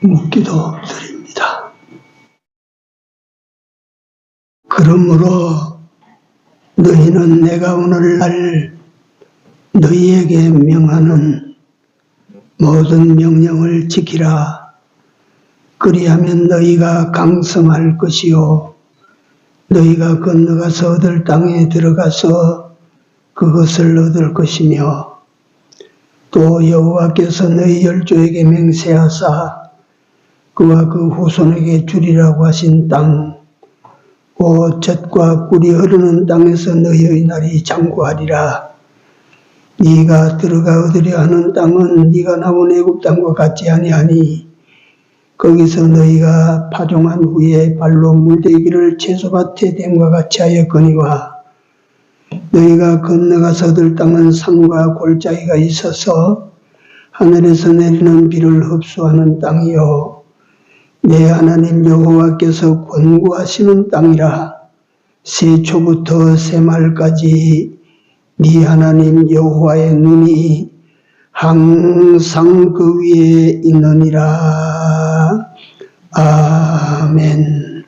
묻기도 드립니다. 그러므로 너희는 내가 오늘날 너희에게 명하는 모든 명령을 지키라. 그리하면 너희가 강성할 것이요 너희가 건너가서 얻을 땅에 들어가서 그것을 얻을 것이며, 또 여호와께서 너희 열조에게 맹세하사 그와 그 후손에게 주리라고 하신 땅, 곧 젖과 꿀이 흐르는 땅에서 너희의 날이 장구하리라. 네가 들어가 얻으려 하는 땅은 네가 나온 애굽 땅과 같지 아니하니 거기서 너희가 파종한 후에 발로 물대기를 채소밭에 댐과 같이 하였거니와, 너희가 건너가서 얻을 땅은 산과 골짜기가 있어서 하늘에서 내리는 비를 흡수하는 땅이요 내 하나님 여호와께서 권고하시는 땅이라. 세초부터 새말까지 네 하나님 여호와의 눈이 항상 그 위에 있느니라. 아멘.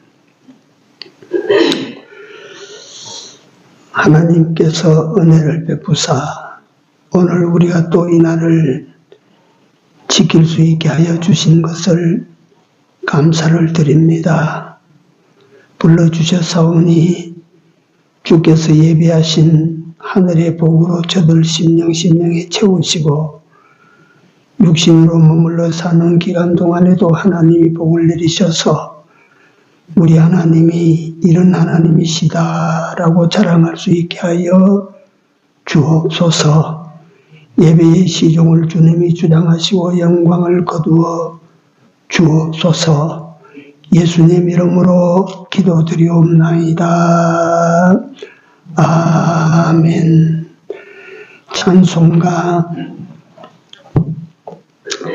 하나님께서 은혜를 베푸사 오늘 우리가 또 이 날을 지킬 수 있게 하여 주신 것을 감사를 드립니다. 불러주셨사오니 주께서 예비하신 하늘의 복으로 저들 심령에 채우시고 육신으로 머물러 사는 기간 동안에도 하나님이 복을 내리셔서 우리 하나님이 이런 하나님이시다라고 자랑할 수 있게 하여 주옵소서. 예배의 시종을 주님이 주장하시고 영광을 거두어 주옵소서. 예수님 이름으로 기도드리옵나이다. 아멘. 찬송가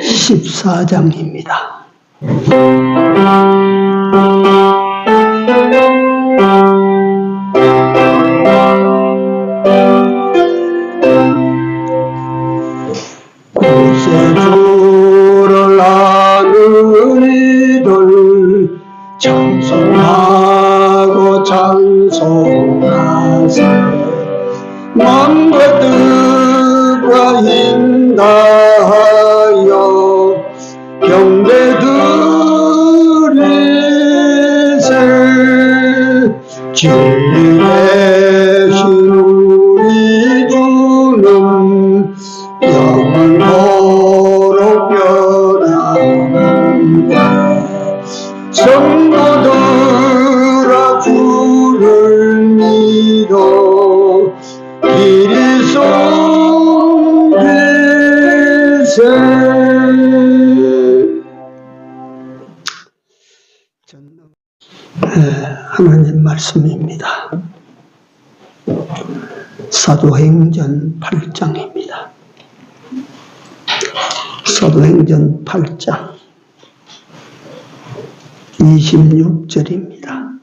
14장입니다. 구세주를 아는 이들 찬송하고 찬송하세. 마음과 뜻과 힘 다하여 경배드리세. 진리 대신 우리 주는 영원토록 변함없네. 성도들아 주를 믿어 이리 섬기세. 하나님 말씀입니다. 사도행전 8장입니다. 사도행전 8장 26절입니다.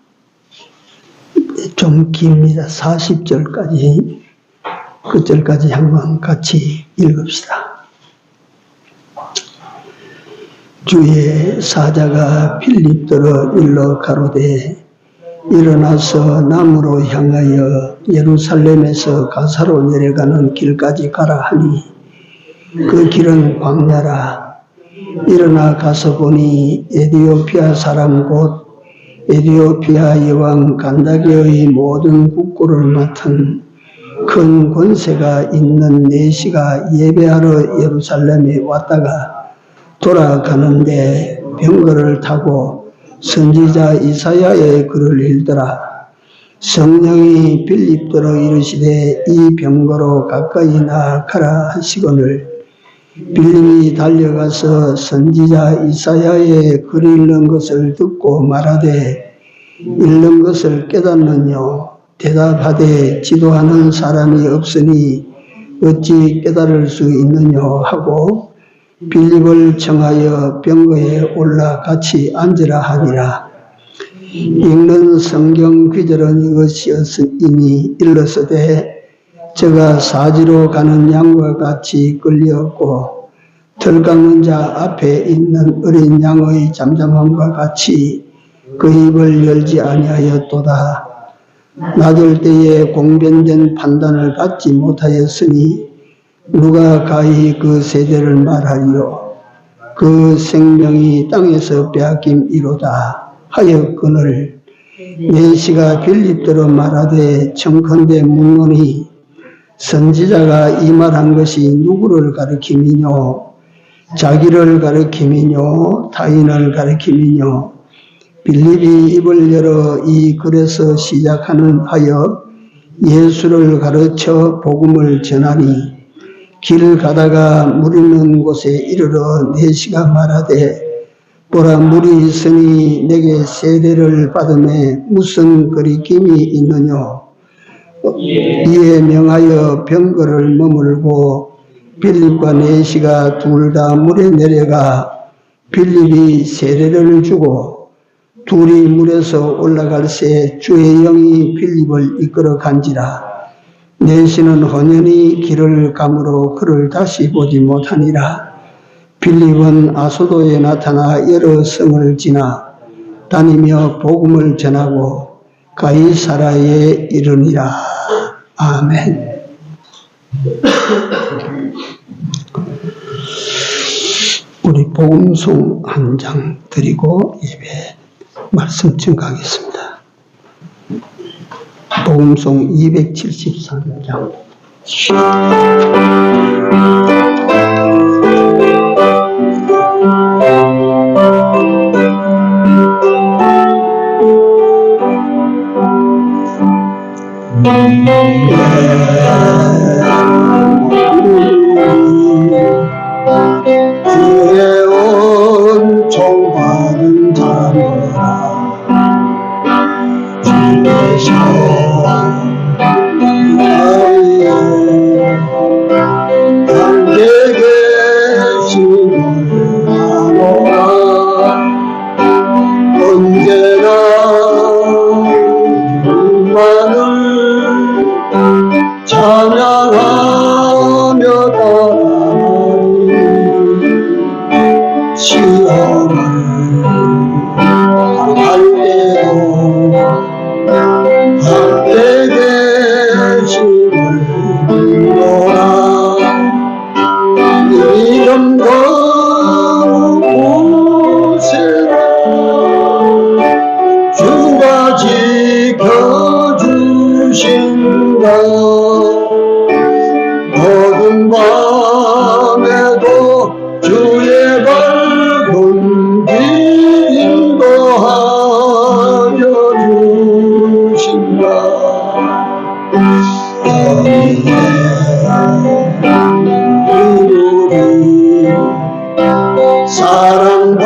좀 깁니다. 40절까지 끝절까지 한번 같이 읽읍시다. 주의 사자가 빌립더러 일러 가로되 일어나서 남으로 향하여 예루살렘에서 가사로 내려가는 길까지 가라 하니 그 길은 광야라. 일어나 가서 보니 에디오피아 사람 곧 에디오피아 여왕 간다게의 모든 국고를 맡은 큰 권세가 있는 내시가 예배하러 예루살렘에 왔다가 돌아가는데 병거를 타고 선지자 이사야의 글을 읽더라. 성령이 빌립더러 이르시되 이 병거로 가까이 나아가라 하시거늘 빌립이 달려가서 선지자 이사야의 글 읽는 것을 듣고 말하되 읽는 것을 깨닫느뇨. 대답하되 지도하는 사람이 없으니 어찌 깨달을 수 있느뇨 하고 빌립을 청하여 병거에 올라 같이 앉으라 하니라. 읽는 성경 귀절은 이것이었으니 일렀으되 저가 사지로 가는 양과 같이 끌려왔고 덜 깎는 자 앞에 있는 어린 양의 잠잠함과 같이 그 입을 열지 아니하였도다. 낮을 때에 공변된 판단을 받지 못하였으니 누가 가히 그 세대를 말하리요. 그 생명이 땅에서 빼앗김이로다 하였거늘 내시가 빌립더러 말하되 청컨대 묻노니 선지자가 이 말한 것이 누구를 가리킴이뇨? 자기를 가리킴이뇨? 타인을 가리킴이뇨? 빌립이 입을 열어 이 글에서 시작하는 하여 예수를 가르쳐 복음을 전하니 길 가다가 물 있는 곳에 이르러 내시가 말하되 보라 물이 있으니 내게 세례를 받음에 무슨 거리낌이 있느뇨? 이에 명하여 병거를 머물고 빌립과 내시가 둘 다 물에 내려가 빌립이 세례를 주고 둘이 물에서 올라갈새 주의 영이 빌립을 이끌어 간지라. 내시는 훤연히 길을 감으로 그를 다시 보지 못하니라. 빌립은 아소도에 나타나 여러 성을 지나 다니며 복음을 전하고 가이사라에 이르니라. 아멘. 우리 복음송 한 장 드리고 예배 말씀 증가하겠습니다. 복음송 273장. 주의 온총 받은 자들아 주께서 나의 함께 계심을 아노라. 언제나 주만을 찬양하며 따라가리. 시험을 할 때도 함께 계심을 빌노라. 이름도 곳에라 주가 지켜주신다. 어두운 밤에도 주의 밝은 빛 인도하여 주신다. 우리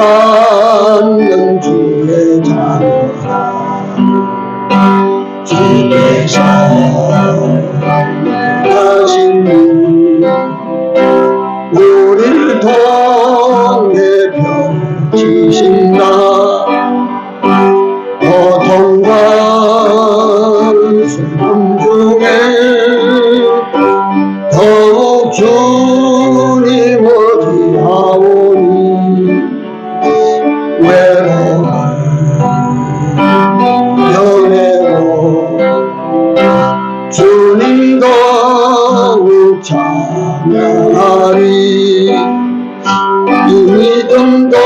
사랑받는 주의 자녀라. 주께서 하신 우리를 통해 펴주신다. 고통과 슬픔 중에 더욱 주님 어디하오니 외로움을 변해도 주님 더욱 찬양하리. 이 믿음도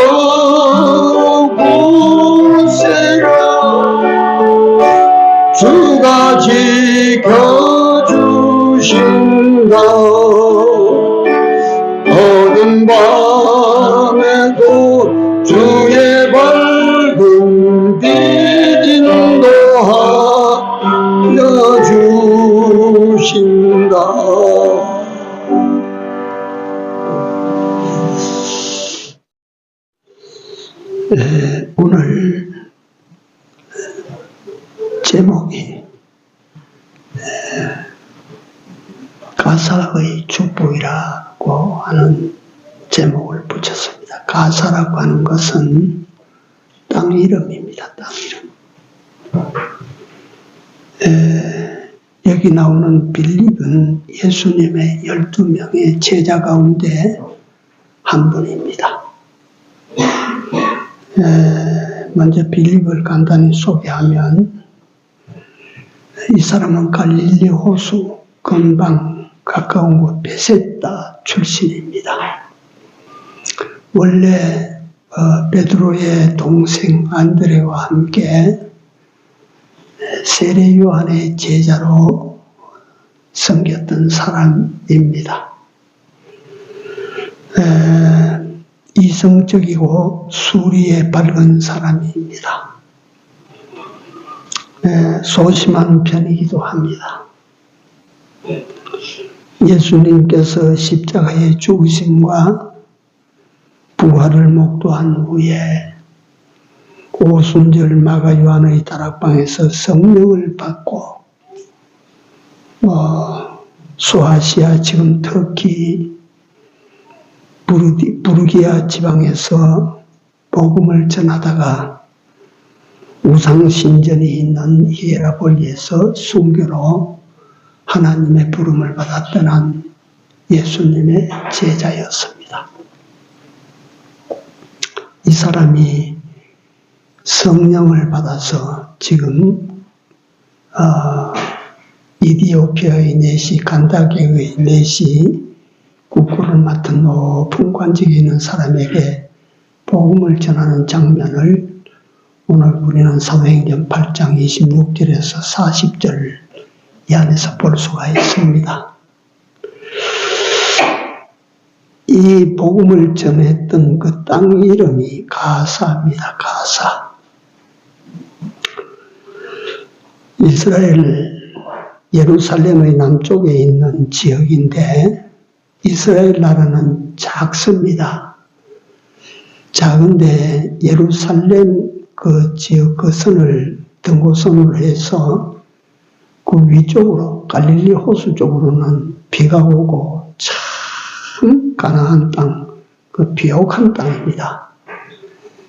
굳세라. 주가 지켜주신다. 어두운 밤에도 주의 밝은 빛 인도하여 주신다. 오늘 제목이 가사의 축복이라고 하는 제목을 붙였습니다. 가사라고 하는 것은 땅 이름입니다. 땅 이름. 여기 나오는 빌립은 예수님의 12명의 제자 가운데 한 분입니다. 먼저 빌립을 간단히 소개하면 이 사람은 갈릴리 호수 근방 가까운 곳 베셋다 출신입니다. 원래 베드로의 동생 안드레와 함께 세례 요한의 제자로 섬겼던 사람입니다. 이성적이고 수리에 밝은 사람입니다. 소심한 편이기도 합니다. 예수님께서 십자가의 죽으심과 부활을 목도한 후에 오순절 마가 요한의 다락방에서 성령을 받고 소아시아 지금 터키 부르기아 지방에서 복음을 전하다가 우상신전이 있는 히에라폴리에서 순교로 하나님의 부름을 받아 떠난 예수님의 제자였습니다. 이 사람이 성령을 받아서 지금 이디오피아의 내시 간다게의 내시 국고를 맡은 높은 관직에 있는 사람에게 복음을 전하는 장면을 오늘 우리는 사도행전 8장 26절에서 40절 이 안에서 볼 수가 있습니다. 이 복음을 전했던 그 땅 이름이 가사입니다. 가사. 이스라엘 예루살렘의 남쪽에 있는 지역인데 이스라엘 나라는 작습니다. 작은데 예루살렘 그 지역 그 선을 등고선으로 해서 그 위쪽으로 갈릴리 호수 쪽으로는 비가 오고 참 가나안 땅, 그 비옥한 땅입니다.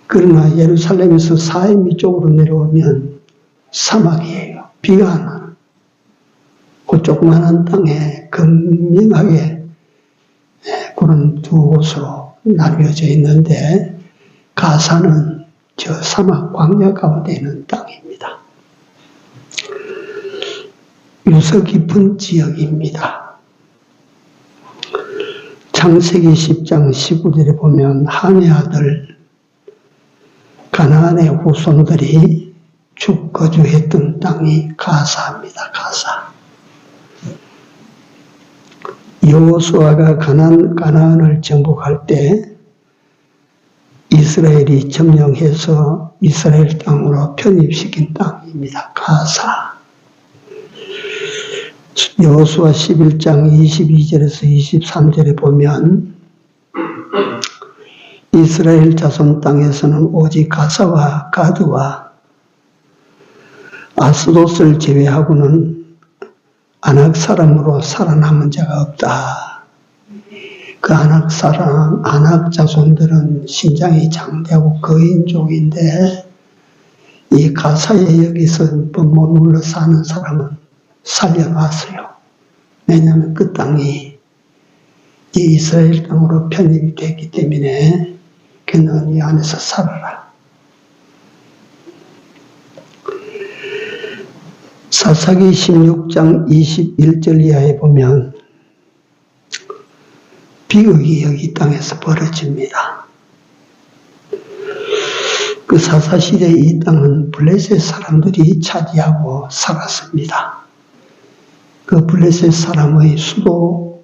그러나 예루살렘에서 사임 쪽으로 내려오면 사막이에요. 비가 안 와요. 그 조그마한 땅에 건명하게 그런 두 곳으로 나뉘어져 있는데 가사는 저 사막 광야 가운데 있는 땅입니다. 유서 깊은 지역입니다. 창세기 10장 19절에 보면 함의 아들 가나안의 후손들이 쭉 거주했던 땅이 가사입니다. 가사. 여호수아가 가나안을 정복할 때 이스라엘이 점령해서 이스라엘 땅으로 편입시킨 땅입니다. 가사. 여호수아 11장 22절에서 23절에 보면 이스라엘 자손 땅에서는 오직 가사와 가드와 아스돗을 제외하고는 아낙 사람으로 살아남은 자가 없다. 그 아낙 자손들은 신장이 장대하고 거인족인데 이 가사에 여기서 머물러 사는 사람은 살려놨어요. 왜냐하면 그 땅이 이 이스라엘 땅으로 편입이 됐기 때문에 그는 이 안에서 살아라. 사사기 16장 21절 이하에 보면 비극이 여기 땅에서 벌어집니다. 그 사사시대 이 땅은 블레셋 사람들이 차지하고 살았습니다. 그 블레셋 사람의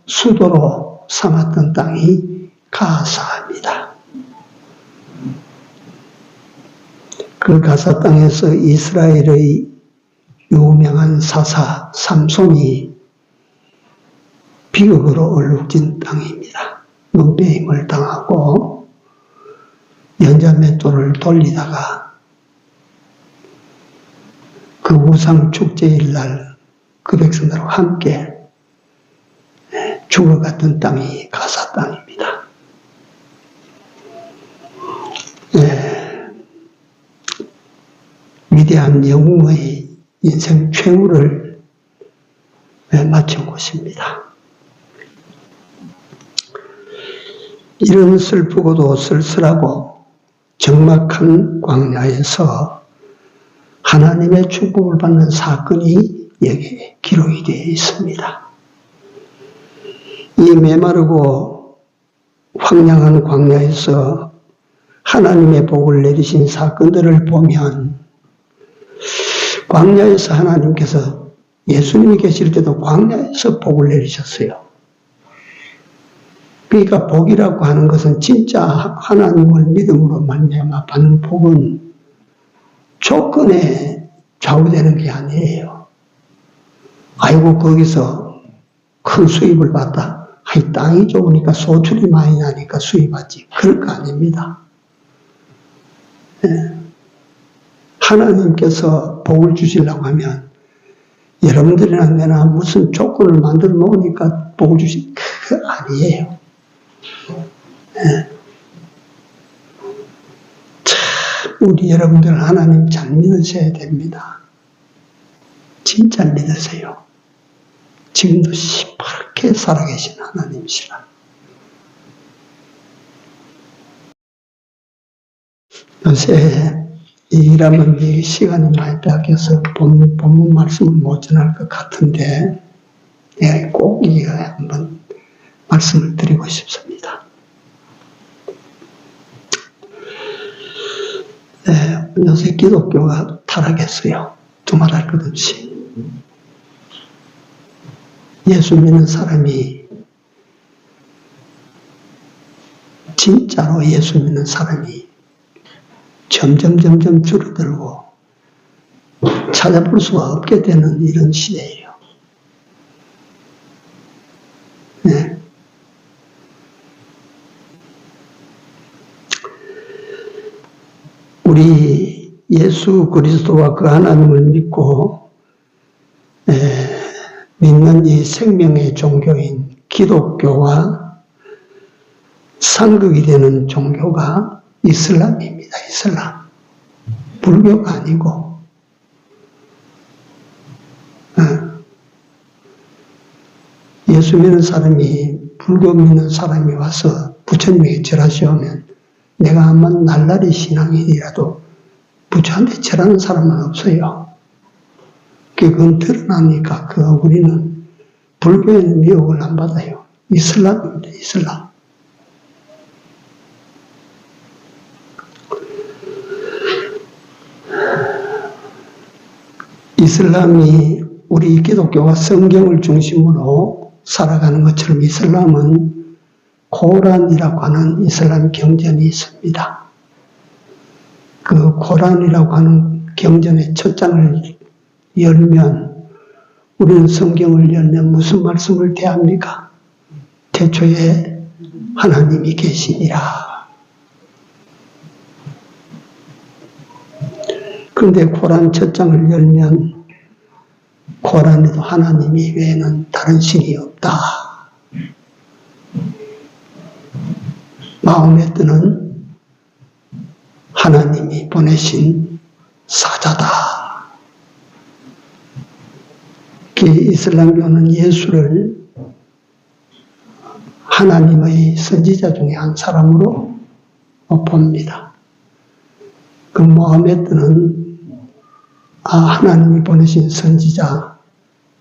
수도로 삼았던 땅이 가사입니다. 그 가사 땅에서 이스라엘의 유명한 사사 삼손이 비극으로 얼룩진 땅입니다. 문배임을 당하고 연자맷돌을 돌리다가 그 우상 축제일 날 그 백성들과 함께 죽어갔던 땅이 가사 땅입니다. 위대한 영웅의 인생 최후를 마친 곳입니다. 이런 슬프고도 쓸쓸하고 적막한 광야에서 하나님의 축복을 받는 사건이 여기에 기록이 되어 있습니다. 이 메마르고 황량한 광야에서 하나님의 복을 내리신 사건들을 보면 광야에서 하나님께서 예수님이 계실 때도 광야에서 복을 내리셨어요. 그러니까 복이라고 하는 것은 진짜 하나님을 믿음으로 말미암아 받는 복은 조건에 좌우되는 게 아니에요. 아이고 거기서 큰 수입을 받다. 아이 땅이 좋으니까 소출이 많이 나니까 수입받지. 그럴 거 아닙니다. 네. 하나님께서 복을 주시려고 하면 여러분들이나 내나 무슨 조건을 만들어 놓으니까 복을 주시 그거 아니에요. 네. 참 우리 여러분들 하나님 잘 믿으셔야 됩니다. 진짜 믿으세요. 지금도 시퍼렇게 살아계신 하나님이시라. 요새 일하면 시간이 많이 뺏겨서 본문 말씀을 못 전할 것 같은데 내가 꼭 이거 한번 말씀을 드리고 싶습니다. 네, 요새 기독교가 타락했어요. 두말할 것 없이. 예수 믿는 사람이 진짜로 예수 믿는 사람이 점점 줄어들고 찾아볼 수가 없게 되는 이런 시대예요. 네. 우리 예수 그리스도와 그 하나님을 믿고 믿는 이 생명의 종교인 기독교와 상극이 되는 종교가 이슬람입니다. 이슬람. 불교가 아니고 예수 믿는 사람이 불교 믿는 사람이 와서 부처님에게 절하시오면 내가 아마 날라리 신앙인이라도 부처한테 절하는 사람은 없어요. 그건 드러나니까 우리는 불교에는 미혹을 안 받아요. 이슬람입니다. 이슬람. 이슬람이 우리 기독교가 성경을 중심으로 살아가는 것처럼 이슬람은 코란이라고 하는 이슬람 경전이 있습니다. 그 코란이라고 하는 경전의 첫 장을 열면 우리는 성경을 열면 무슨 말씀을 대합니까? 태초에 하나님이 계시니라. 그런데 코란 첫 장을 열면 코란에도 하나님이 외에는 다른 신이 없다. 마음에 드는 하나님이 보내신 사자다. 이슬람교는 예수를 하나님의 선지자 중에 한 사람으로 봅니다. 그 마음에 드는 하나님이 보내신 선지자,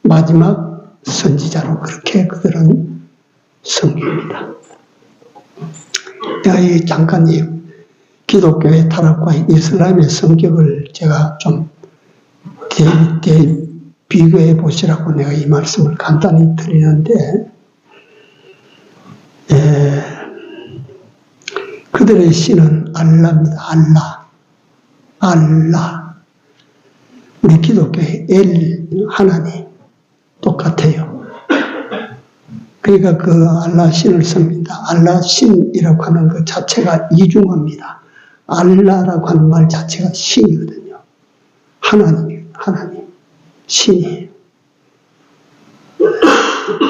마지막 선지자로 그렇게 그들은 섬깁니다. 내가 잠깐 이 기독교의 타락과 이슬람의 성격을 제가 좀 비교해 보시라고 내가 이 말씀을 간단히 드리는데, 그들의 신은 알라입니다. 알라. 우리 기독교의 하나님 똑같아요. 그러니까 그 알라 신을 씁니다. 알라 신이라고 하는 것 자체가 이중어입니다. 알라라고 하는 말 자체가 신이거든요. 하나님, 신이에요.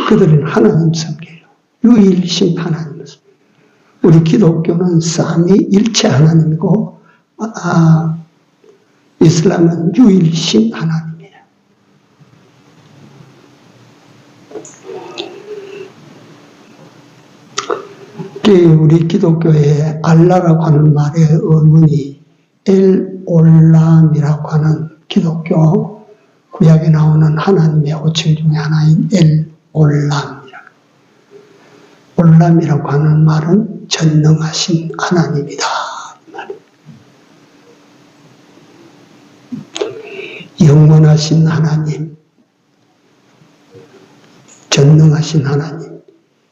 그들은 하나님 섬겨요. 유일신 하나님을 섬겨요. 우리 기독교는 삼위일체 하나님이고 이슬람은 유일신 하나님이에요. 우리 기독교에 알라라고 하는 말의 의문이 엘올람이라고 하는 기독교 구약에 나오는 하나님의 호칭 중에 하나인 엘올람이라고. 올람이라고 하는 말은 전능하신 하나님이다. 영원하신 하나님, 전능하신 하나님,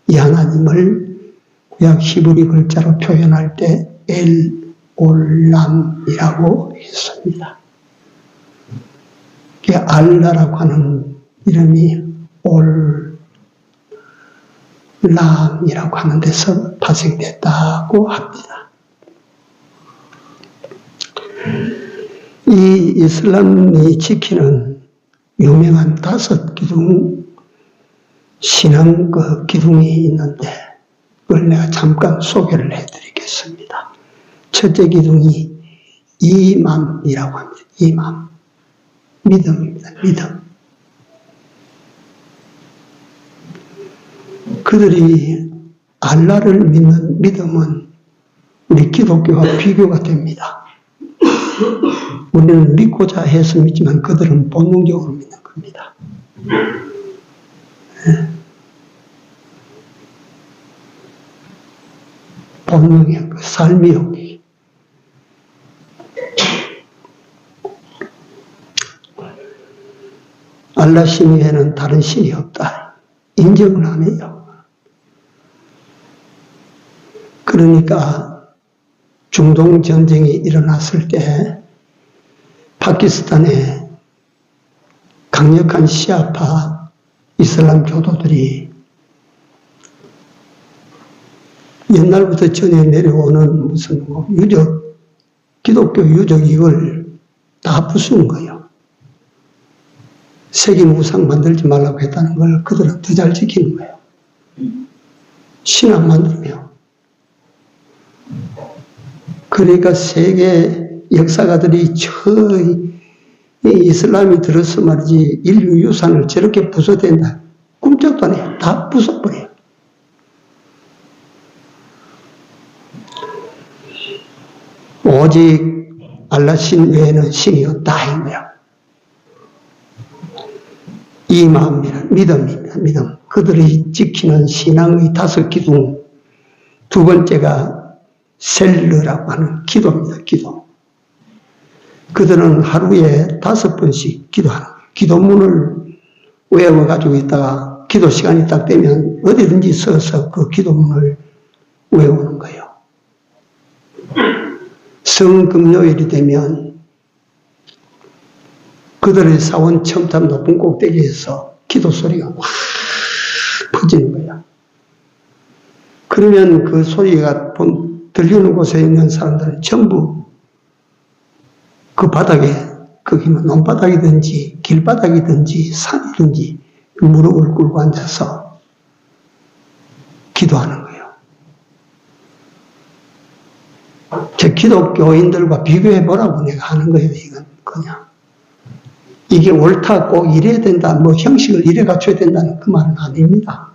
이 하나님을 구약 히브리 글자로 표현할 때 엘올람이라고 했습니다. 알라라고 하는 이름이 올람이라고 하는 데서 파생됐다고 합니다. 이 이슬람이 지키는 유명한 5기둥 신앙 기둥이 있는데 그걸 내가 잠깐 소개를 해드리겠습니다. 첫째 기둥이 이맘이라고 합니다. 이맘. 믿음입니다. 믿음. 그들이 알라를 믿는 믿음은 우리 기독교와 비교가 됩니다. 우리는 믿고자 해서 믿지만 그들은 본능적으로 믿는 겁니다. 본능의 그 삶이 여기. 알라 신 외에는 다른 신이 없다. 인정을 안 해요. 그러니까 중동 전쟁이 일어났을 때 파키스탄에 강력한 시아파 이슬람 교도들이 옛날부터 전해 내려오는 무슨 유적, 기독교 유적 이걸 다 부수는 거예요. 세계 우상 만들지 말라고 했다는 걸 그들은 더 잘 지키는 거예요. 신앙 만들며. 그러니까 세계 역사가들이 이슬람이 들어서 말이지 인류 유산을 저렇게 부숴댄다. 꿈쩍도 안 해요. 다 부숴버려요. 오직 알라 신 외에는 신이 없다 인 거야. 이 마음이란 믿음입니다. 믿음. 그들이 지키는 신앙의 5기둥. 두 번째가 셀르라고 하는 기도입니다. 기도. 그들은 하루에 5번씩 기도하는 거예요. 기도문을 외워가지고 있다가 기도 시간이 딱 되면 어디든지 서서 그 기도문을 외우는 거예요. 성금요일이 되면 그들의 사원 첨탑 높은 꼭대기에서 기도 소리가 확 퍼지는 거야. 그러면 그 소리가 들리는 곳에 있는 사람들은 전부 그 바닥에, 거기 뭐 논바닥이든지 길바닥이든지 산이든지 무릎을 꿇고 앉아서 기도하는 거예요. 제 기독교인들과 비교해보라고 내가 하는 거예요. 이건 그냥. 이게 옳다, 꼭 이래야 된다, 뭐 형식을 이래 갖춰야 된다는 그 말은 아닙니다.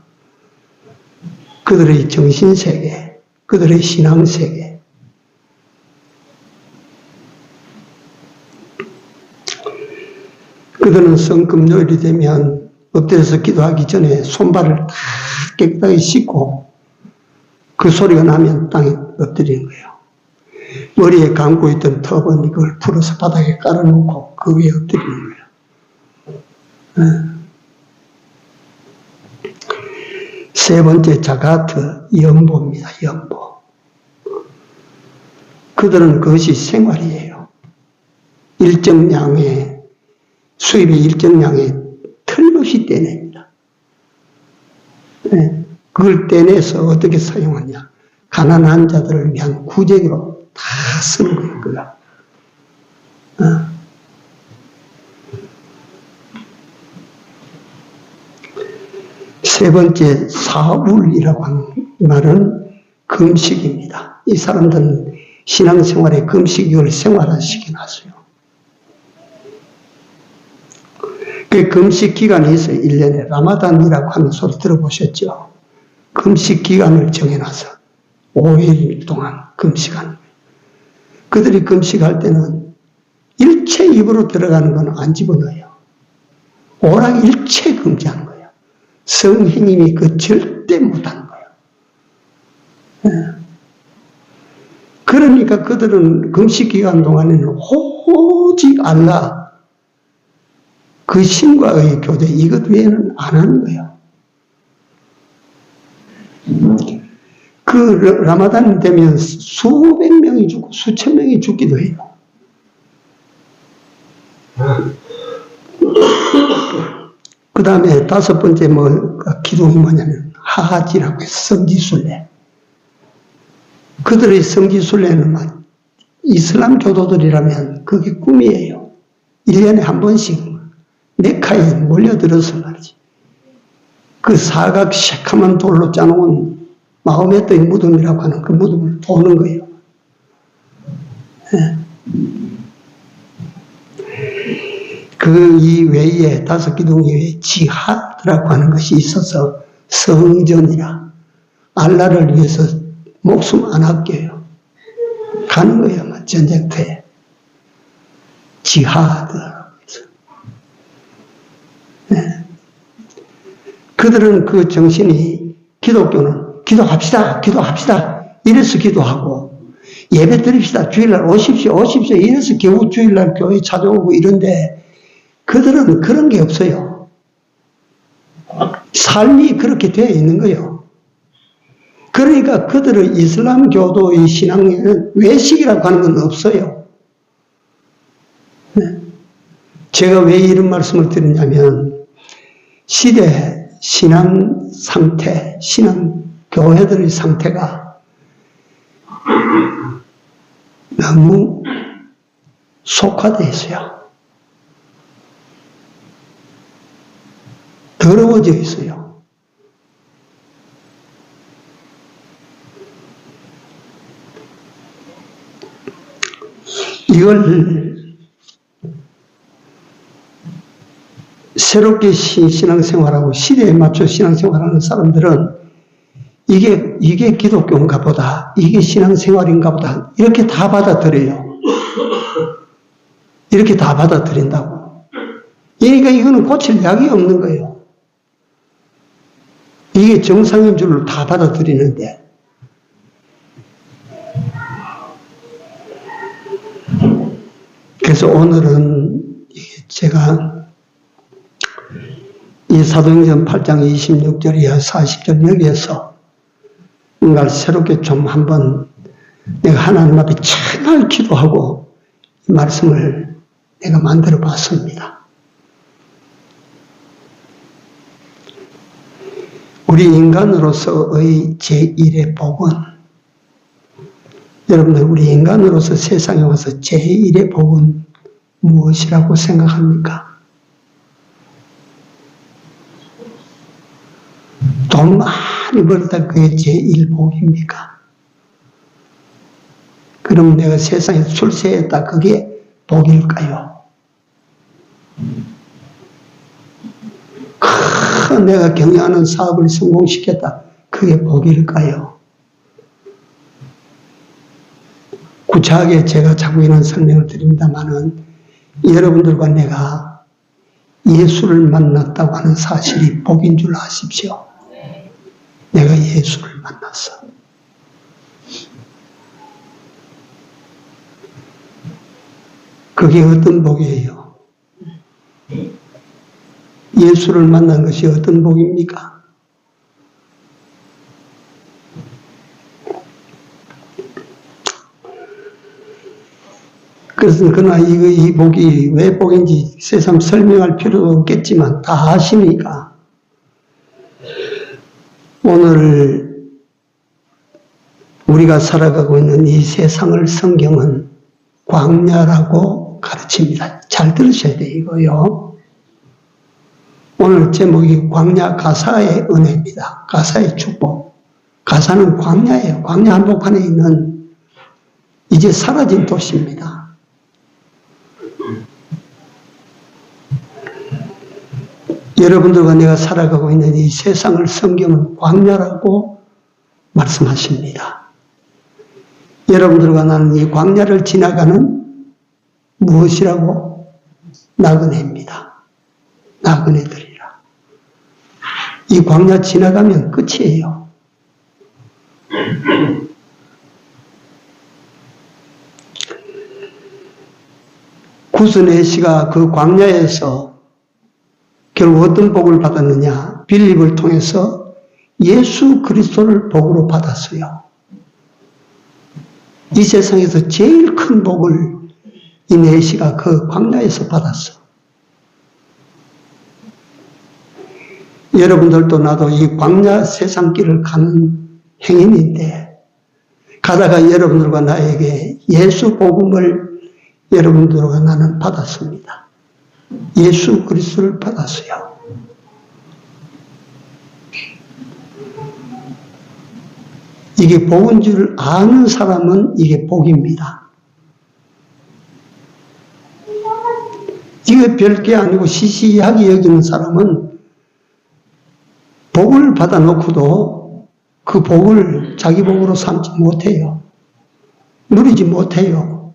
그들의 정신세계, 그들의 신앙세계. 그들은 성금요일이 되면 엎드려서 기도하기 전에 손발을 다 깨끗하게 씻고 그 소리가 나면 땅에 엎드리는 거예요. 머리에 감고 있던 턱은 이걸 풀어서 바닥에 깔아놓고 그 위에 엎드리는 거예요. 세 번째 자가트, 연보입니다. 연보. 그들은 그것이 생활이에요. 일정량의 수입이 일정량의 틀림없이 떼냅니다. 그걸 떼내서 어떻게 사용하냐. 가난한 자들을 위한 구제기로 다 쓰는 거예요. 세 번째 사울이라고 하는 말은 금식입니다. 이 사람들은 신앙생활에 금식을 생활화시켜놨어요. 그 금식 기간이 있어요. 1년에 라마단이라고 하는 소리 들어보셨죠? 금식 기간을 정해놔서 5일 동안 금식하는 거예요. 그들이 금식할 때는 일체 입으로 들어가는 건 안 집어넣어요. 오락 일체 금지하는 거예요. 성행님이 그 절대 못하는 거예요. 그러니까 그들은 금식 기간 동안에는 오직 알라, 그 신과의 교제, 이것 외에는 안 하는 거예요. 그 라마단 되면 수백 명이 죽고 수천 명이 죽기도 해요. 그 다음에 다섯 번째 기도가 뭐냐면 하하지라고 해서 성지순례. 그들의 성지순례는 이슬람 교도들이라면 그게 꿈이에요. 1년에 한 번씩 메카에 몰려들어서 말이지. 그 사각 새카만 돌로 짜놓은 마호메트의 무덤이라고 하는 그 무덤을 도는 거예요. 그 이외에 다섯 기둥 이외에 지하드라고 하는 것이 있어서 성전이라 알라를 위해서 목숨 안 아껴요. 가는 거예요. 전쟁터에. 지하드라고 해서. 네. 그들은 그 정신이 기독교는 기도합시다. 이래서 기도하고 예배 드립시다. 주일날 오십시오. 이래서 겨우 주일날 교회 찾아오고 이런데 그들은 그런 게 없어요. 삶이 그렇게 되어 있는 거예요. 그러니까 그들의 이슬람 교도의 신앙에는 외식이라고 하는 건 없어요. 네. 제가 왜 이런 말씀을 드리냐면 시대 신앙 상태, 신앙 교회들의 상태가 너무 속화되어 있어요. 더러워져 있어요. 이걸 새롭게 신앙생활하고 시대에 맞춰 신앙생활하는 사람들은 이게 기독교인가 보다, 이게 신앙생활인가 보다, 이렇게 다 받아들여요. 이렇게 다 받아들인다고. 그러니까 이거는 고칠 약이 없는 거예요. 이게 정상인 줄로 다 받아들이는데. 그래서 오늘은 제가 이 사도행전 8장 26절 이하 40절 여기에서 뭔가 새롭게 좀 한번 내가 하나님 앞에 정말 기도하고 이 말씀을 내가 만들어 봤습니다. 우리 인간으로서의 제1의 복은, 여러분들 우리 인간으로서 세상에 와서 제1의 복은 무엇이라고 생각합니까? 돈 많이 벌다 그게 제1복입니까? 그럼 내가 세상에 출세했다 그게 복일까요? 내가 경영하는 사업을 성공시켰다 그게 복일까요? 구차하게 제가 자꾸 이런 설명을 드립니다마는 여러분들과 내가 예수를 만났다고 하는 사실이 복인 줄 아십시오. 내가 예수를 만났어. 그게 어떤 복이에요? 예수를 만난 것이 어떤 복입니까? 그래서 그러나 이 복이 왜 복인지 세상 설명할 필요도 없겠지만 다 아시니까 오늘 우리가 살아가고 있는 이 세상을 성경은 광야라고 가르칩니다. 잘 들으셔야 돼요, 이거요. 오늘 제목이 광야 가사의 은혜입니다. 가사의 축복. 가사는 광야예요. 광야 한복판에 있는 이제 사라진 도시입니다. 여러분들과 내가 살아가고 있는 이 세상을 성경은 광야라고 말씀하십니다. 여러분들과 나는 이 광야를 지나가는 무엇이라고? 나그네입니다. 나그네들이라. 이 광야 지나가면 끝이에요. 구스네 씨가 그 광야에서 결국 어떤 복을 받았느냐? 빌립을 통해서 예수 그리스도를 복으로 받았어요. 이 세상에서 제일 큰 복을 이 네 씨가 그 광야에서 받았어. 여러분들도 나도 이 광야 세상길을 가는 행인인데 가다가 여러분들과 나에게 예수 복음을 여러분들과 나는 받았습니다. 예수 그리스도를 받았어요. 이게 복인 줄 아는 사람은 이게 복입니다. 이게 별게 아니고 시시하게 여기는 사람은 복을 받아놓고도 그 복을 자기 복으로 삼지 못해요. 누리지 못해요.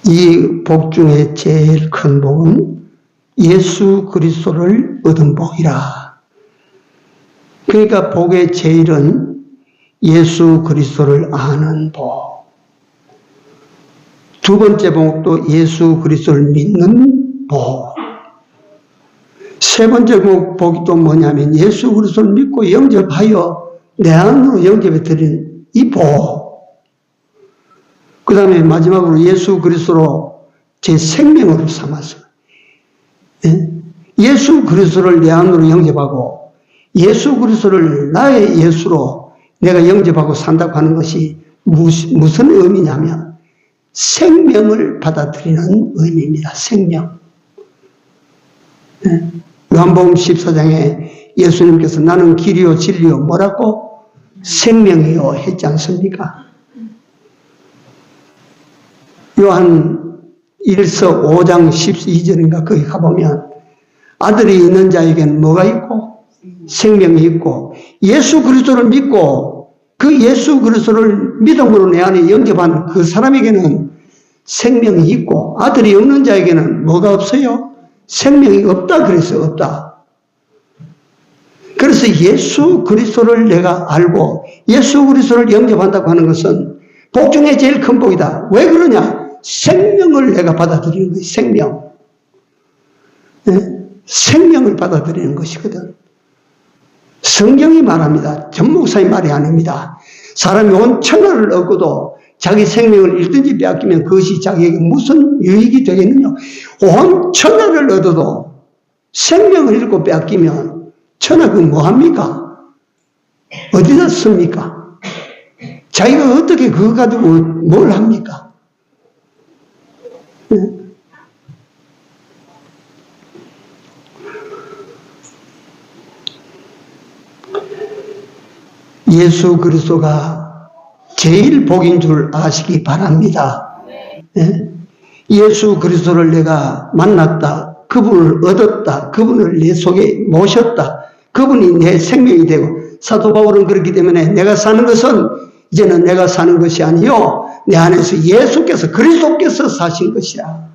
이 복 중에 제일 큰 복은 예수 그리스도를 얻은 복이라. 그러니까 복의 제일은 예수 그리스도를 아는 복. 두 번째 복도 예수 그리스도를 믿는 복. 세 번째 복이 또 뭐냐면 예수 그리스도를 믿고 영접하여 내 안으로 영접해 드린 이 복. 그 다음에 마지막으로 예수 그리스도로 제 생명으로 삼았어요. 예수 그리스도를 내 안으로 영접하고 예수 그리스도를 나의 예수로 내가 영접하고 산다고 하는 것이 무슨 의미냐면 생명을 받아들이는 의미입니다. 생명. 요한복음 14장에 예수님께서 나는 길이요 진리요 뭐라고? 생명이요 했지 않습니까? 요한 1서 5장 12절인가 거기 가보면 아들이 있는 자에게는 뭐가 있고? 생명이 있고 예수 그리스도를 믿고 그 예수 그리스도를 믿음으로 내 안에 영접한 그 사람에게는 생명이 있고 아들이 없는 자에게는 뭐가 없어요? 생명이 없다 그랬어요. 없다. 그래서 예수 그리스도를 내가 알고 예수 그리스도를 영접한다고 하는 것은 복 중에 제일 큰 복이다. 왜 그러냐? 생명을 내가 받아들이는 거예요. 생명. 네? 생명을 받아들이는 것이거든. 성경이 말합니다. 전 목사의 말이 아닙니다. 사람이 온 천하를 얻고도 자기 생명을 잃든지 빼앗기면 그것이 자기에게 무슨 유익이 되겠느냐. 온 천하를 얻어도 생명을 잃고 빼앗기면 천하 그 뭐합니까? 어디다 씁니까? 자기가 어떻게 그거 가지고 뭘 합니까? 예수 그리스도가 제일 복인 줄 아시기 바랍니다. 예수 그리스도를 내가 만났다. 그분을 얻었다. 그분을 내 속에 모셨다. 그분이 내 생명이 되고 사도 바울은 그렇기 때문에 내가 사는 것은 이제는 내가 사는 것이 아니요 내 안에서 예수께서 그리스도께서 사신 것이야.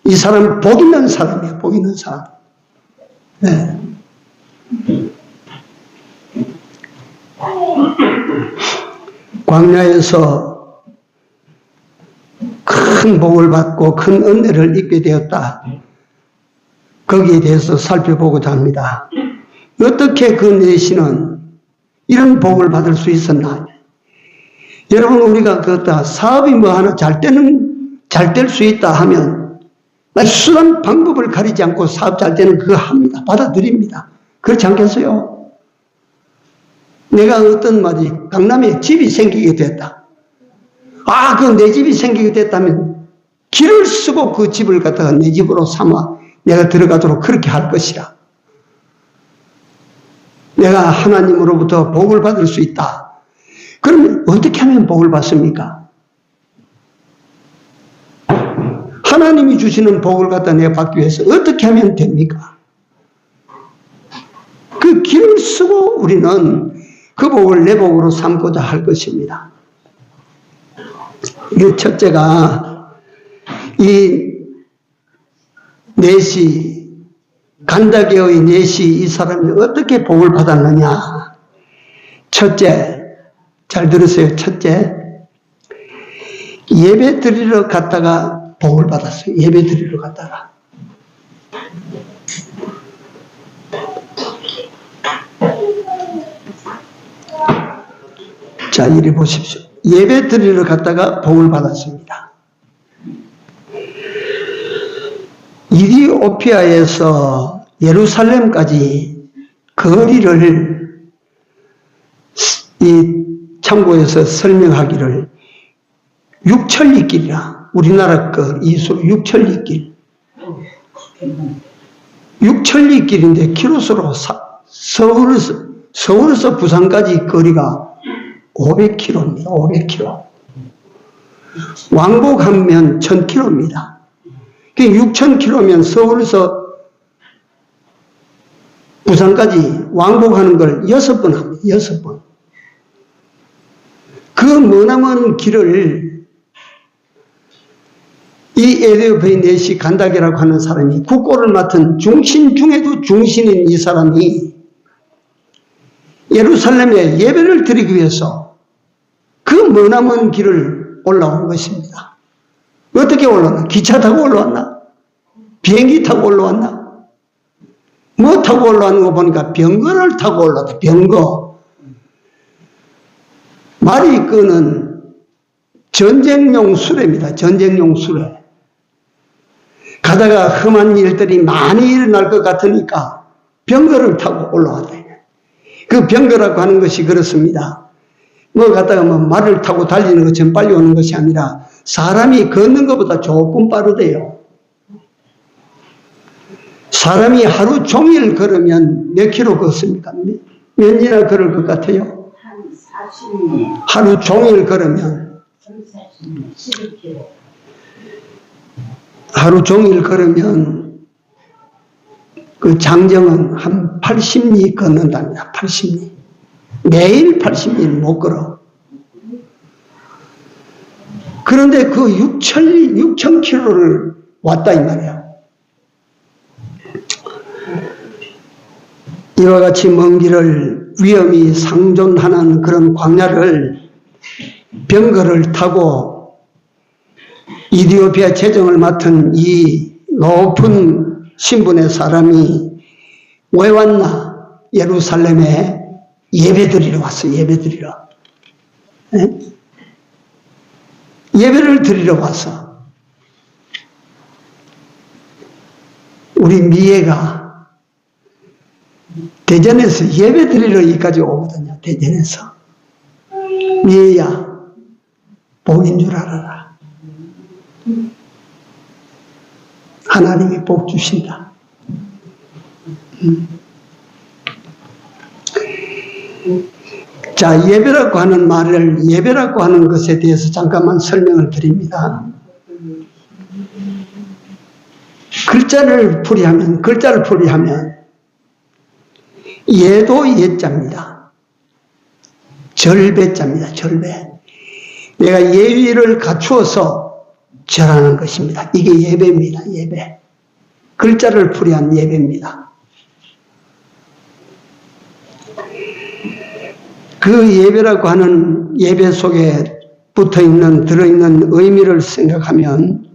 이 사람은 복 있는 사람이야. 복 있는 사람. 네. 광야에서 큰 복을 받고 큰 은혜를 입게 되었다. 거기에 대해서 살펴보고자 합니다. 어떻게 그 내시는 이런 복을 받을 수 있었나? 여러분 우리가 그렇다 사업이 뭐 하나 잘 될 수 있다 하면 수단 방법을 가리지 않고 사업 잘 되는 그거 합니다. 받아들입니다. 그렇지 않겠어요? 내가 어떤 말이 강남에 집이 생기게 됐다. 아, 그 내 집이 생기게 됐다면 길을 쓰고 그 집을 갖다가 내 집으로 삼아 내가 들어가도록 그렇게 할 것이라. 내가 하나님으로부터 복을 받을 수 있다. 그러면 어떻게 하면 복을 받습니까? 하나님이 주시는 복을 갖다 내가 받기 위해서 어떻게 하면 됩니까? 그 길을 쓰고 우리는 그 복을 내 복으로 삼고자 할 것입니다. 이 첫째가 이 넷이 간다게의 넷이 이 사람이 어떻게 복을 받았느냐. 첫째, 잘 들으세요. 첫째, 예배 드리러 갔다가 복을 받았어요. 예배 드리러 갔다가. 자, 이리 보십시오. 예배 드리러 갔다가 복을 받았습니다. 이디오피아에서 예루살렘까지 거리를 이 참고해서 설명하기를 육천리길이라, 우리나라 이수 육천리길. 육천리길인데 키로수로 서울에서 부산까지 거리가 500km입니다. 500km. 왕복하면 1000km입니다. 6000km면 서울에서 부산까지 왕복하는 걸 6번 합니다. 6번. 그 머나먼 길을 이 에디오피아 넷이 간다게라고 하는 사람이 국고를 맡은 중신 중에도 중신인 이 사람이 예루살렘에 예배를 드리기 위해서 그 머나먼 길을 올라온 것입니다. 어떻게 올라왔나? 기차 타고 올라왔나? 비행기 타고 올라왔나? 뭐 타고 올라왔는 거 보니까 병거를 타고 올라왔다. 병거. 말이 끄는 전쟁용 수레입니다. 전쟁용 수레. 가다가 험한 일들이 많이 일어날 것 같으니까 병거를 타고 올라왔다. 그 병거라고 하는 것이 그렇습니다. 뭐 갔다가 뭐 말을 타고 달리는 것처럼 빨리 오는 것이 아니라 사람이 걷는 것보다 조금 빠르대요. 사람이 하루 종일 걸으면 몇 킬로 걷습니까? 몇 년이나 걸을 것 같아요? 한 40년. 하루 종일 걸으면 12km. 하루 종일 걸으면 그 장정은 한 80리 걷는답니다. 80리. 매일 80리를 못 걸어. 그런데 그 6,000km를 왔다 이 말이야. 이와 같이 먼 길을 위험이 상존하는 그런 광야를 병거를 타고 이디오피아 재정을 맡은 이 높은 신분의 사람이 왜 왔나? 예루살렘에 예배드리러 왔어요. 예배드리러. 네? 예배를 드리러 와서 우리 미애가 대전에서 예배 드리러 여기까지 오거든요. 대전에서. 미애야, 복인 줄 알아라. 하나님이 복 주신다. 자, 예배라고 하는 말을, 예배라고 하는 것에 대해서 잠깐만 설명을 드립니다. 글자를 풀이하면 예도 예자입니다. 절배자입니다. 절배. 내가 예의를 갖추어서 절하는 것입니다. 이게 예배입니다. 예배. 글자를 풀이한 예배입니다. 그 예배라고 하는 예배 속에 들어있는 의미를 생각하면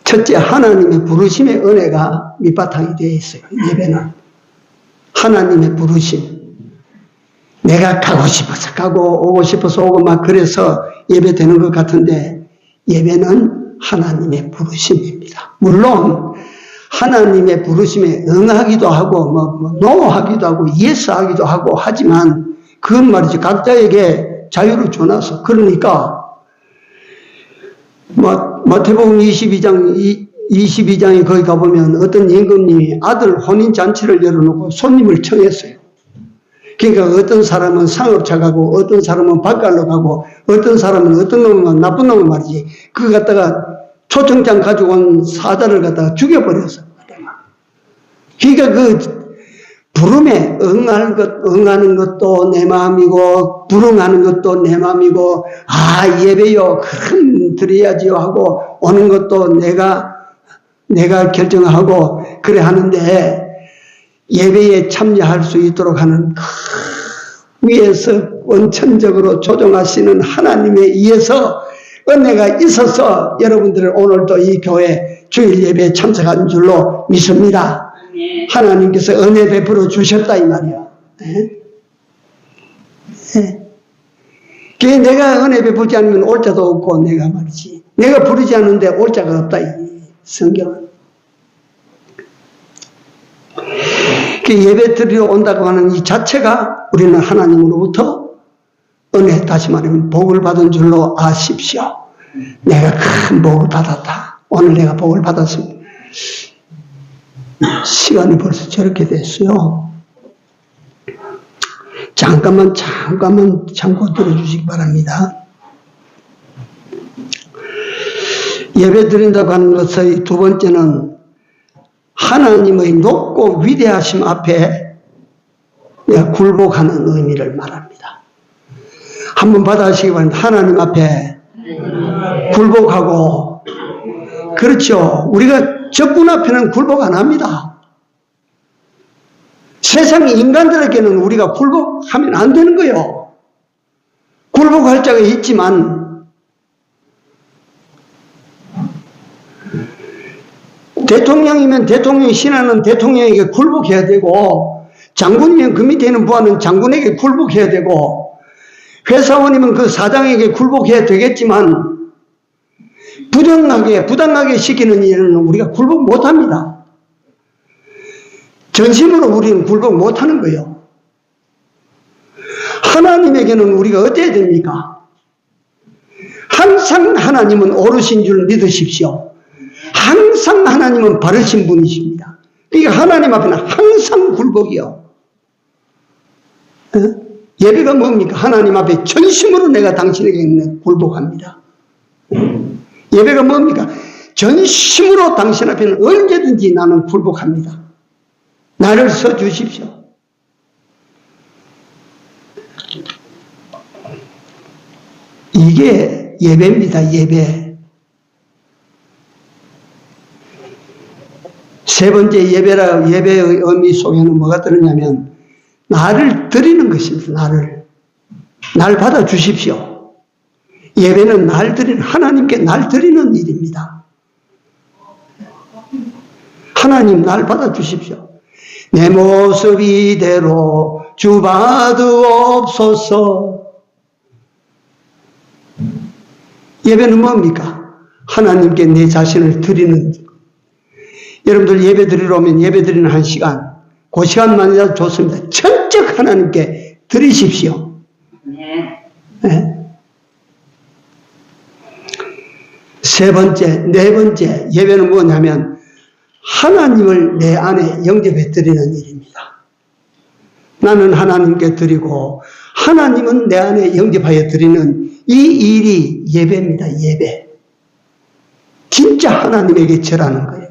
첫째, 하나님의 부르심의 은혜가 밑바탕이 되어 있어요. 예배는. 하나님의 부르심. 내가 가고 싶어서 가고 오고 싶어서 오고 막 그래서 예배 되는 것 같은데 예배는 하나님의 부르심입니다. 물론 하나님의 부르심에 응하기도 하고 노하기도 하고 예스하기도 하고 하지만 그건 말이죠. 각자에게 자유를 줘놔서. 그러니까 마태복음 22장에 거기 가보면 어떤 임금님이 아들 혼인잔치를 열어놓고 손님을 청했어요. 그러니까 어떤 사람은 상업차 가고 어떤 사람은 밭갈로 가고 어떤 사람은 어떤 놈은 나쁜 놈을 말이지. 그거 갖다가 초청장 가지고 온 사자를 갖다가 죽여버렸어. 그러니까 그 부름에 응하는 것도 내 마음이고, 불응하는 것도 내 마음이고, 아, 예배요, 그럼 드려야지요 하고, 오는 것도 내가 결정하고, 그래 하는데, 예배에 참여할 수 있도록 하는 위에서 원천적으로 조정하시는 하나님에 의해서 은혜가 있어서 여러분들을 오늘도 이 교회 주일 예배에 참석한 줄로 믿습니다. 하나님께서 은혜 베풀어 주셨다 이 말이야. 네? 네. 그게 내가 은혜 베풀지 않으면 올자도 없고 내가 말이지. 내가 부르지 않는데 올자가 없다 이 성경은. 그 예배 드리러 온다고 하는 이 자체가 우리는 하나님으로부터 은혜, 다시 말하면 복을 받은 줄로 아십시오. 내가 큰 복을 받았다. 오늘 내가 복을 받았습니다. 시간이 벌써 저렇게 됐어요. 잠깐만 참고 들어주시기 바랍니다. 예배 드린다고 하는 것의 두 번째는 하나님의 높고 위대하심 앞에 내가 굴복하는 의미를 말합니다. 한번 받아주시기 바랍니다. 하나님 앞에 굴복하고, 그렇죠. 우리가 적군 앞에는 굴복 안 합니다. 세상 인간들에게는 우리가 굴복하면 안 되는 거예요. 굴복할 자가 있지만, 대통령이면 대통령이 신하는 대통령에게 굴복해야 되고, 장군이면 그 밑에 있는 부하는 장군에게 굴복해야 되고, 회사원이면 그 사장에게 굴복해야 되겠지만, 부당하게 시키는 일은 우리가 굴복 못 합니다. 전심으로 우리는 굴복 못 하는 거예요. 하나님에게는 우리가 어때야 됩니까? 항상 하나님은 옳으신 줄 믿으십시오. 항상 하나님은 바르신 분이십니다. 그러니까 하나님 앞에는 항상 굴복이요. 예배가 뭡니까? 하나님 앞에 전심으로 내가 당신에게 굴복합니다. 예배가 뭡니까? 전심으로 당신 앞에는 언제든지 나는 굴복합니다. 나를 써주십시오. 이게 예배입니다. 예배. 세 번째 예배의 의미 속에는 뭐가 들었냐면 나를 드리는 것입니다. 날 받아주십시오. 예배는 하나님께 날 드리는 일입니다. 하나님 날 받아주십시오. 내 모습 이대로 주 받으옵소서. 예배는 뭡니까? 하나님께 내 자신을 드리는. 여러분들 예배 드리러 오면 예배 드리는 한 시간, 그 시간만이라도 좋습니다. 전적 하나님께 드리십시오. 네. 네 번째 예배는 뭐냐면 하나님을 내 안에 영접해 드리는 일입니다. 나는 하나님께 드리고 하나님은 내 안에 영접하여 드리는 이 일이 예배입니다. 예배. 진짜 하나님에게 절하는 거예요.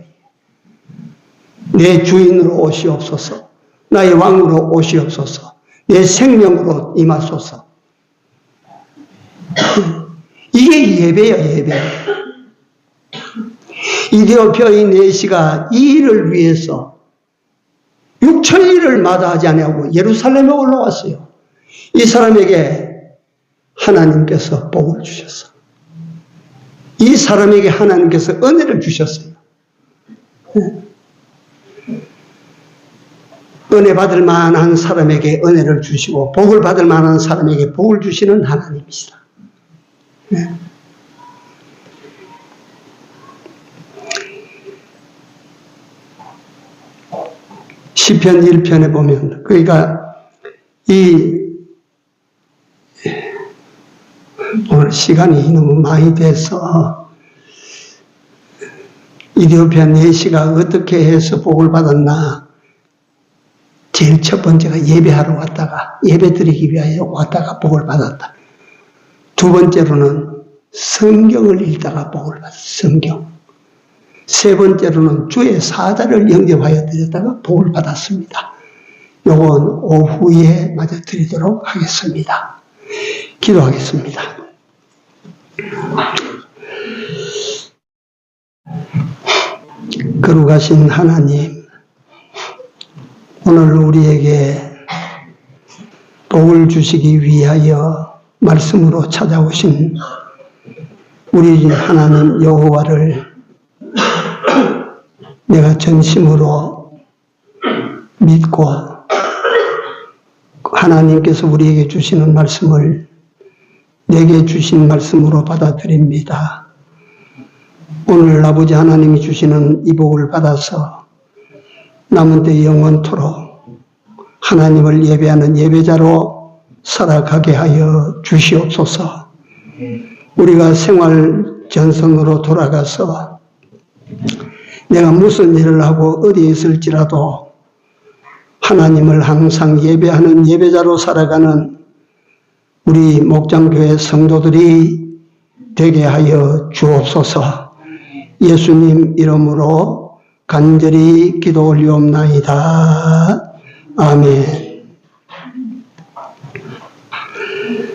내 주인으로 오시옵소서. 나의 왕으로 오시옵소서. 내 생명으로 임하소서. 이게 예배예요. 예배. 이디오피아의 내시가 이 일을 위해서 6천리를 마다하지 아니하고 예루살렘에 올라왔어요. 이 사람에게 하나님께서 복을 주셨어. 이 사람에게 하나님께서 은혜를 주셨어요. 은혜 받을 만한 사람에게 은혜를 주시고 복을 받을 만한 사람에게 복을 주시는 하나님이시다. 네. 시편 1편에 보면, 그러니까 오늘 시간이 너무 많이 돼서 이디오피아 내시가 어떻게 해서 복을 받았나. 제일 첫 번째가 예배하러 왔다가 예배 드리기 위하여 왔다가 복을 받았다. 두 번째로는 성경을 읽다가 복을 받았다. 세 번째로는 주의 사자를 영접하여 드렸다가 복을 받았습니다. 요건 오후에 마저 드리도록 하겠습니다. 기도하겠습니다. 거룩하신 하나님, 오늘 우리에게 복을 주시기 위하여 말씀으로 찾아오신 우리 하나님 여호와를 내가 전심으로 믿고 하나님께서 우리에게 주시는 말씀을 내게 주신 말씀으로 받아들입니다. 오늘 아버지 하나님이 주시는 이 복을 받아서 남은 때 영원토록 하나님을 예배하는 예배자로 살아가게 하여 주시옵소서. 우리가 생활 전성으로 돌아가서 내가 무슨 일을 하고 어디에 있을지라도 하나님을 항상 예배하는 예배자로 살아가는 우리 목장교회 성도들이 되게 하여 주옵소서. 예수님 이름으로 간절히 기도 올리옵나이다. 아멘.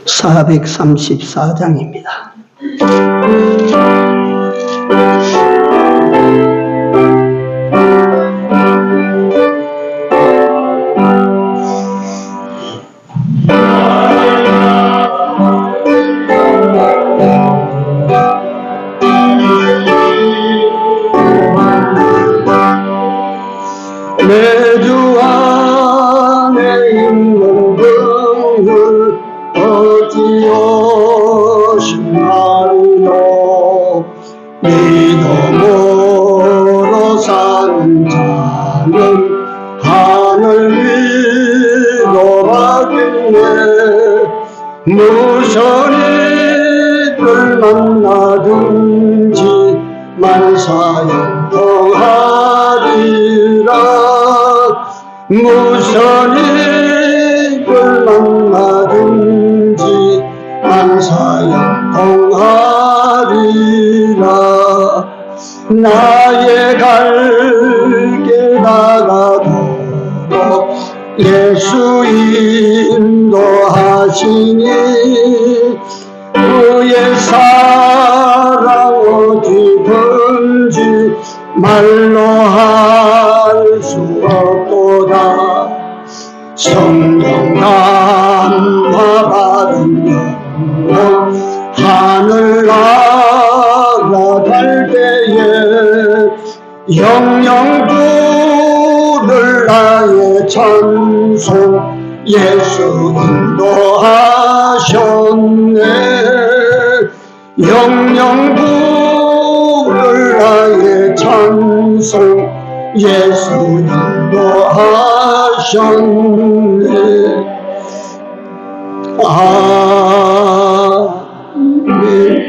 434장입니다. 내 주 안에 있는 긍휼 어찌오시나요. 믿음으로 사는 자는 하늘 위로 가겠네. 무슨 일을 만나든지 만사형통하리라. 무슨 일을 만나든지 만사형통하리라. 나의 갈 길 나가도록 예수 인도하시니 그의 사랑 어디든지 말로 할 수 없도다. 성령 감화받은 영혼 하늘 날아갈 때에 영영 부를 나의 찬송 예수 인도하셨네. 영영 부를 나의 찬송 예수 인도하셨네. 아멘.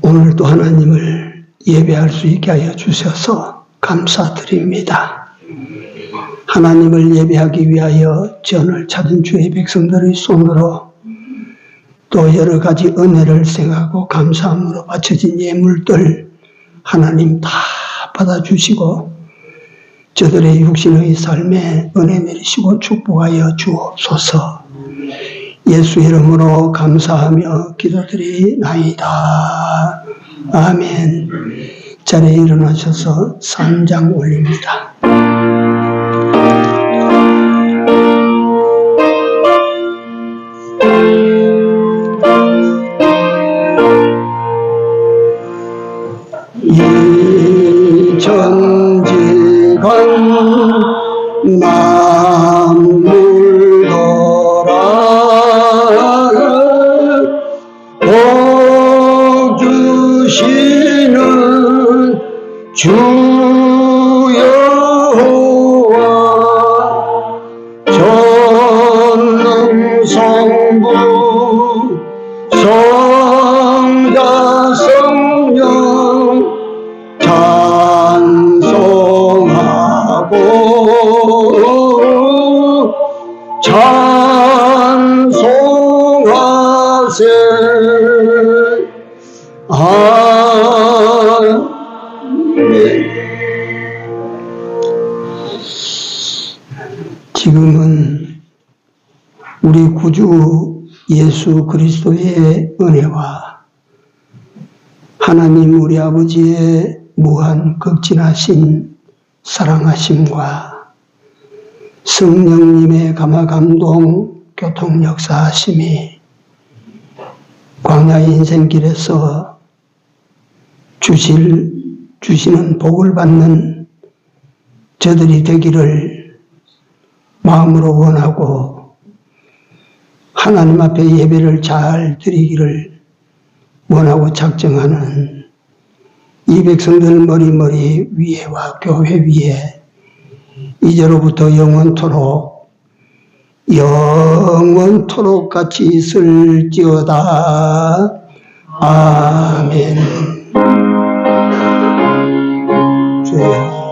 오늘도 하나님을 예배할 수 있게 하여 주셔서 감사드립니다. 하나님을 예배하기 위하여 전을 찾은 주의 백성들의 손으로 또 여러 가지 은혜를 생각하고 감사함으로 바쳐진 예물들 하나님 다 받아주시고 저들의 육신의 삶에 은혜 내리시고 축복하여 주옵소서. 예수 이름으로 감사하며 기도드리나이다. 아멘. 자리에 일어나셔서 3장 올립니다. 이 천지간 만물 돌아 복 주시는 주여 지금은 우리 구주 예수 그리스도의 은혜와 하나님 우리 아버지의 무한 극진하신 사랑하심과 성령님의 감화감동 교통 역사하심이 광야의 인생길에서 주시는 복을 받는 저들이 되기를 마음으로 원하고 하나님 앞에 예배를 잘 드리기를 원하고 작정하는 이 백성들 머리머리 위에와 교회 위에 이제로부터 영원토록 같이 있을지어다. 아멘. 주여.